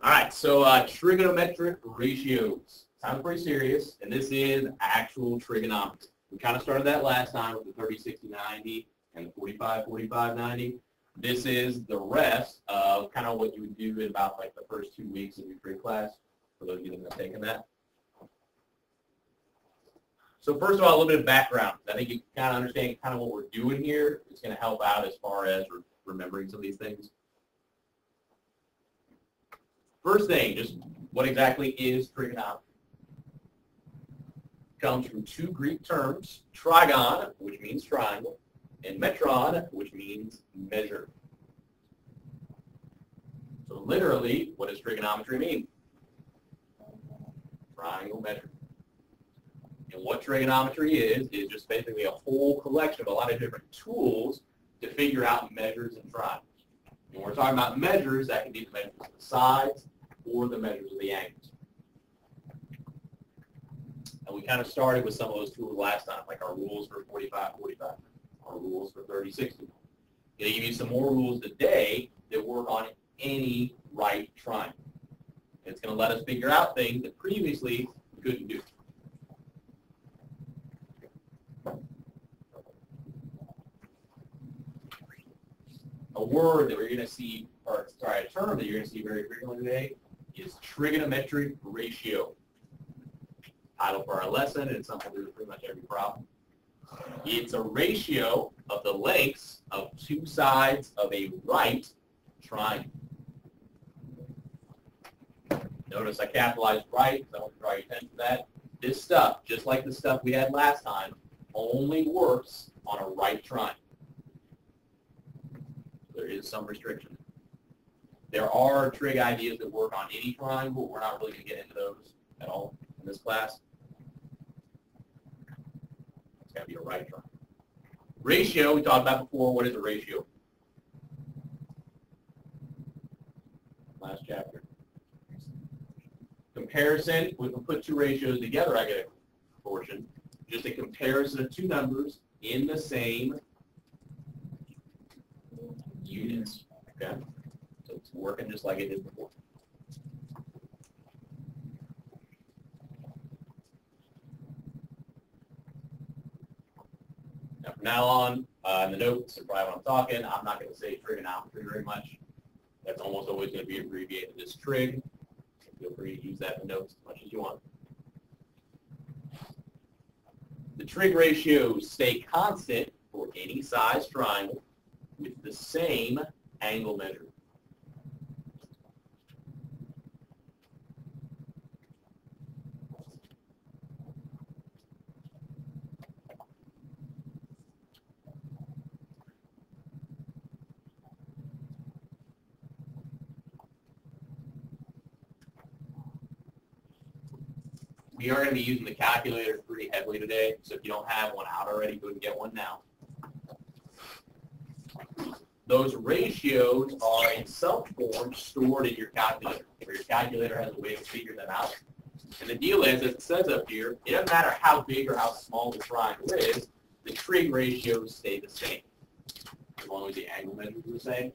All right, so trigonometric ratios. Sounds pretty serious, and this is actual trigonometry. We kind of started that last time with the 30, 60, 90 and the 45, 45, 90. This is the rest of kind of what you would do in about like the first 2 weeks of your trig class, for those of you that have taken that. So first of all, a little bit of background. I think you kind of understand kind of what we're doing here. It's going to help out as far as remembering some of these things. First thing, just what exactly is trigonometry? It comes from two Greek terms, trigon, which means triangle, and metron, which means measure. So literally, what does trigonometry mean? Triangle measure. And what trigonometry is just basically a whole collection of a lot of different tools to figure out measures and triangles. When we're talking about measures, that can be the measures of the sides or the measures of the angles. And we kind of started with some of those tools last time, like our rules for 45, 45, our rules for 30, 60. I'm going to give you some more rules today that work on any right triangle. It's going to let us figure out things that previously we couldn't do. A word that we're going to see, or sorry, a term that you're going to see very frequently today is trigonometric ratio. Title for our lesson, and it's something we do with pretty much every problem. It's a ratio of the lengths of two sides of a right triangle. Notice I capitalized right, so I want to draw your attention to that. This stuff, just like the stuff we had last time, only works on a right triangle. There is some restriction. There are trig ideas that work on any triangle. We're not really going to get into those at all in this class. It's got to be a right triangle. Ratio, we talked about before. What is a ratio? Last chapter. Comparison, we can put two ratios together, I get a portion. Just a comparison of two numbers in the same units. Okay? So it's working just like it did before. Now from now on, in the notes, and probably when I'm talking, I'm not going to say trigonometry very much. That's almost always going to be abbreviated as trig. Feel free to use that in the notes as much as you want. The trig ratios stay constant for any size triangle with the same angle measure. We are going to be using the calculator pretty heavily today, so if you don't have one out already, go and get one now. Those ratios are in some form stored in your calculator, where your calculator has a way to figure them out. And the deal is, as it says up here, it doesn't matter how big or how small the triangle is, the trig ratios stay the same, as long as the angle measures are the same.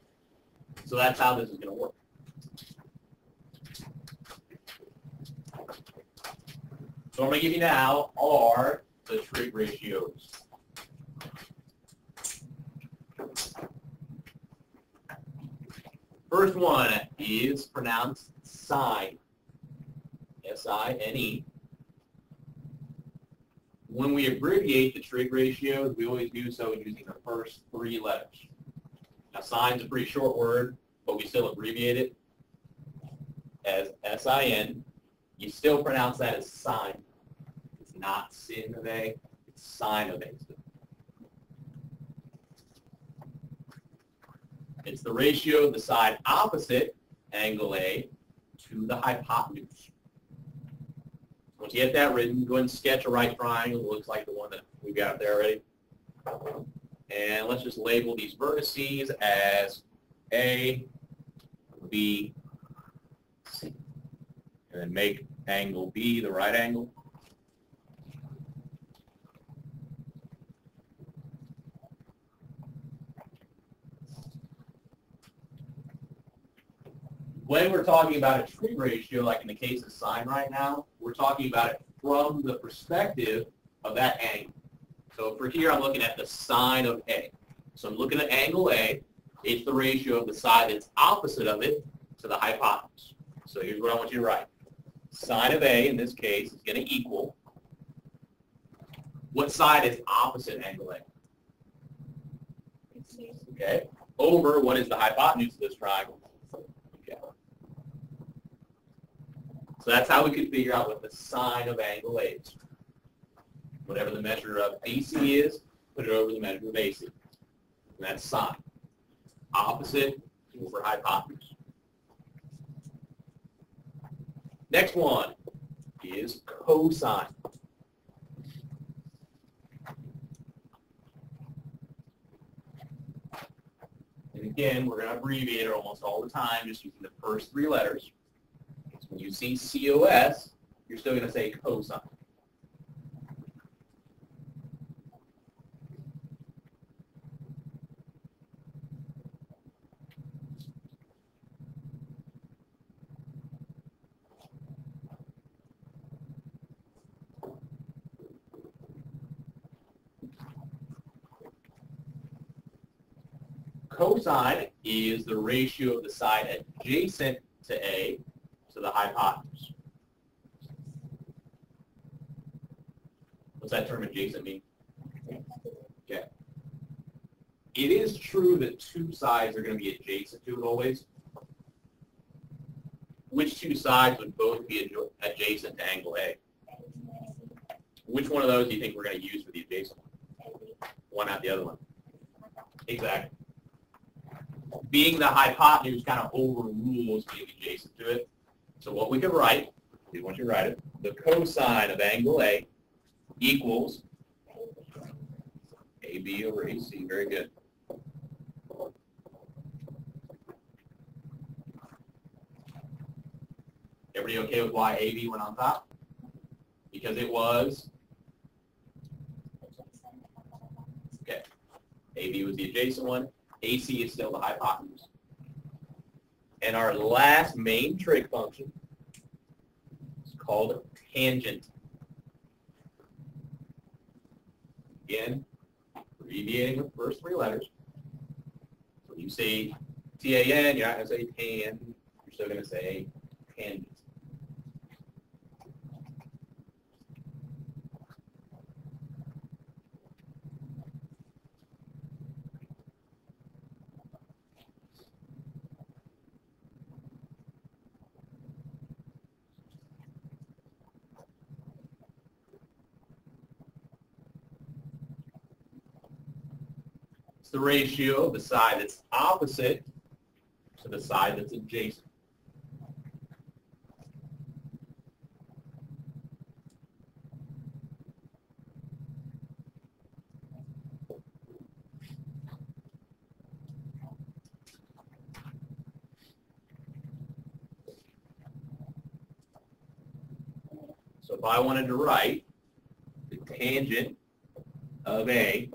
So that's how this is going to work. So what I'm going to give you now are the trig ratios. First one is pronounced sine, S-I-N-E. When we abbreviate the trig ratios, we always do so using the first three letters. Now, sine's a pretty short word, but we still abbreviate it as S-I-N. You still pronounce that as sine. It's not sin of A, it's sine of A. It's the ratio of the side opposite angle A to the hypotenuse. Once you get that written, go ahead and sketch a right triangle. It looks like the one that we've got up there already. And let's just label these vertices as A, B, C. And then make angle B the right angle. When we're talking about a trig ratio, like in the case of sine right now, we're talking about it from the perspective of that angle. So for here, I'm looking at the sine of A. So I'm looking at angle A. It's the ratio of the side that's opposite of it to the hypotenuse. So here's what I want you to write. Sine of A, in this case, is going to equal, what side is opposite angle A? Okay. Over what is the hypotenuse of this triangle? Okay. So that's how we could figure out what the sine of angle A is. Whatever the measure of AC is, put it over the measure of AC. And that's sine. Opposite over hypotenuse. Next one is cosine. And again, we're going to abbreviate it almost all the time, just using the first three letters. So when you see COS, you're still going to say cosine. Cosine is the ratio of the side adjacent to A to the hypotenuse. What's that term adjacent mean? Okay. It is true that two sides are going to be adjacent to it always. Which two sides would both be adjacent to angle A? Which one of those do you think we're going to use for the adjacent one? One, not the other one. Exactly. Being the hypotenuse kind of overrules being adjacent to it. So what we could write, we want you to write it, the cosine of angle A equals AB over AC. Very good. Everybody okay with why AB went on top? Because it was, okay, AB was the adjacent one. AC is still the hypotenuse. And our last main trig function is called tangent. Again, abbreviating the first three letters. So when you say TAN, you're not going to say tan. You're still going to say tangent. The ratio of the side that's opposite to the side that's adjacent. So if I wanted to write the tangent of A,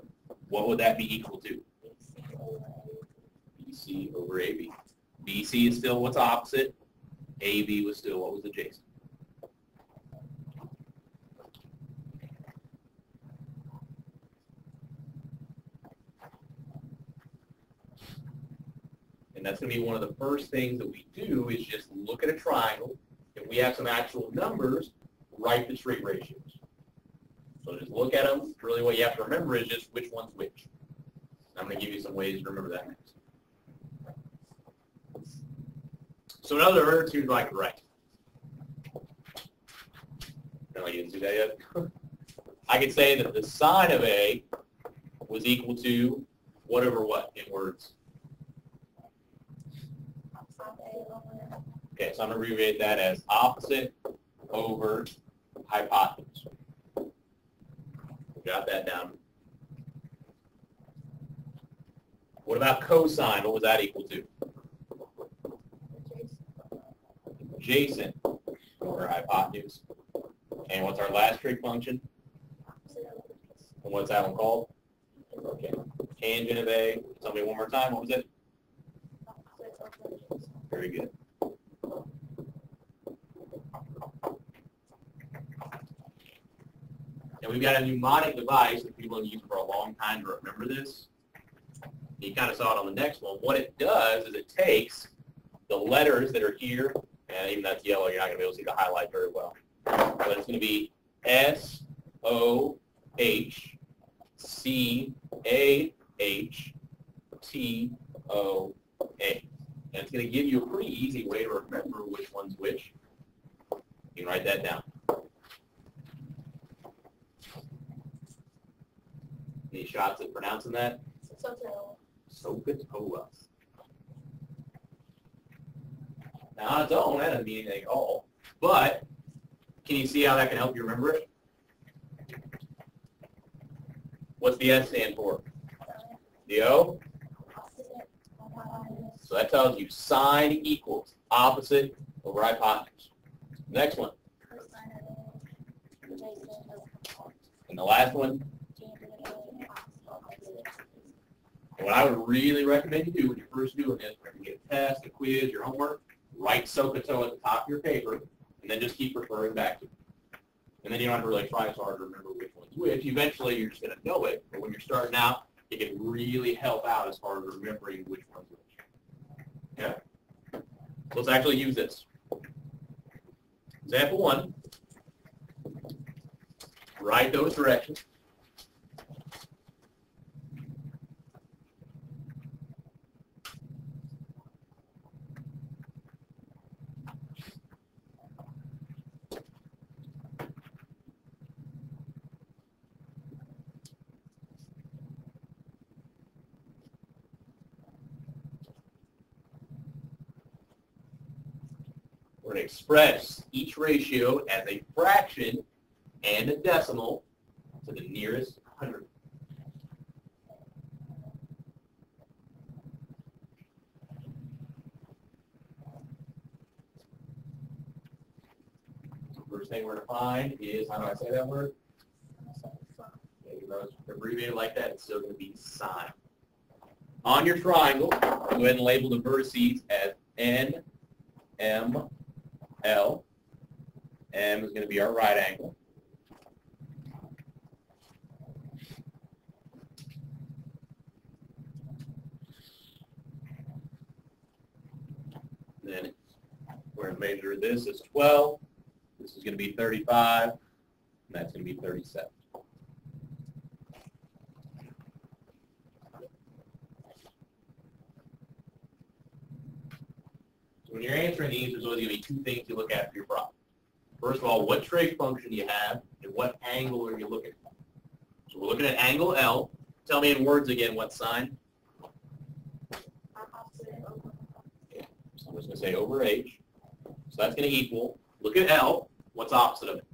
what would that be equal to? BC over AB. BC is still what's opposite. AB was still what was adjacent. And that's going to be one of the first things that we do is just look at a triangle. If we have some actual numbers, write the trig ratios. So just look at them. Really what you have to remember is just which one's which. I'm going to give you some ways to remember that next. So in other words, here's what I could write. No, you didn't do that yet? I could say that the sine of A was equal to whatever what in words? Okay, so I'm going to abbreviate that as opposite over hypotenuse. Jot that down. What about cosine? What was that equal to? Adjacent over hypotenuse. And what's our last trig function? And what's that one called? Okay. Tangent of A. Tell me one more time. What was it? Very good. And we've got a mnemonic device that people have used for a long time to remember this. You kind of saw it on the next one. What it does is it takes the letters that are here, and even that's yellow, you're not going to be able to see the highlight very well. But it's going to be S-O-H-C-A-H-T-O-A. And it's going to give you a pretty easy way to remember which one's which. You can write that down. Any shots at pronouncing that? Sokotoa. Now, on its own, that doesn't mean anything at all. But can you see how that can help you remember it? What's the S stand for? The O? So that tells you sine equals opposite over hypotenuse. Next one. And the last one. And what I would really recommend you do when you're first doing this, when you get a test, a quiz, your homework, write SOHCAHTOA at the top of your paper, and then just keep referring back to it. And then you don't have to really try so hard to remember which one's which. Eventually, you're just going to know it, but when you're starting out, it can really help out as far as remembering which one's which. Okay? So let's actually use this. Example 1. Write those directions. We're going to express each ratio as a fraction and a decimal to the nearest 100. So first thing we're going to find is, how do I say that word? Even though it's abbreviated like that, it's still going to be sine. On your triangle, go ahead and label the vertices as N, M, L. M is going to be our right angle. Then we're going to measure this as 12. This is going to be 35. And that's going to be 37. So when you're answering these, there's always going to be two things you look at for your problem. First of all, what trig function do you have, and what angle are you looking at? So we're looking at angle L. Tell me in words again what sign. Yeah. So I'm just going to say over H. So that's going to equal, look at L. What's opposite of it?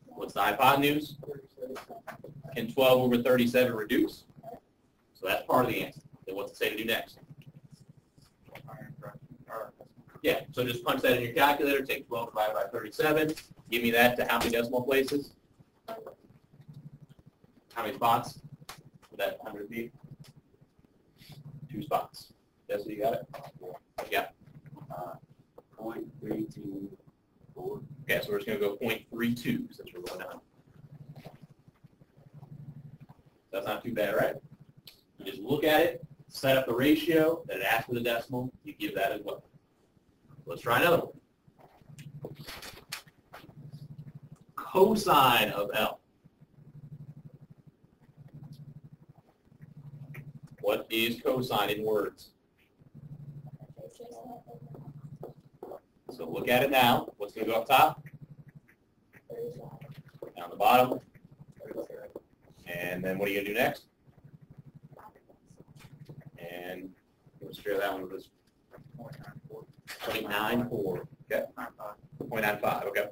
What's the hypotenuse? Can 12 over 37 reduce? So that's part of the answer. Then what's it say to do next? Yeah, so just punch that in your calculator, take 12 divided by 37. Give me that to how many decimal places? How many spots would that 100 be? 2 spots. Yes, so you got it? Yeah. 0.324. Okay, so we're just going to go 0.32 since we're going down. That's not too bad, right? You just look at it, set up the ratio, then ask for the decimal, you give that as well. Let's try another one. Cosine of L. What is cosine in words? So look at it now. What's going to go up top? Down the bottom. And then what are you going to do next? And let's share that one with us. 0.94. Okay. 0.95. Okay.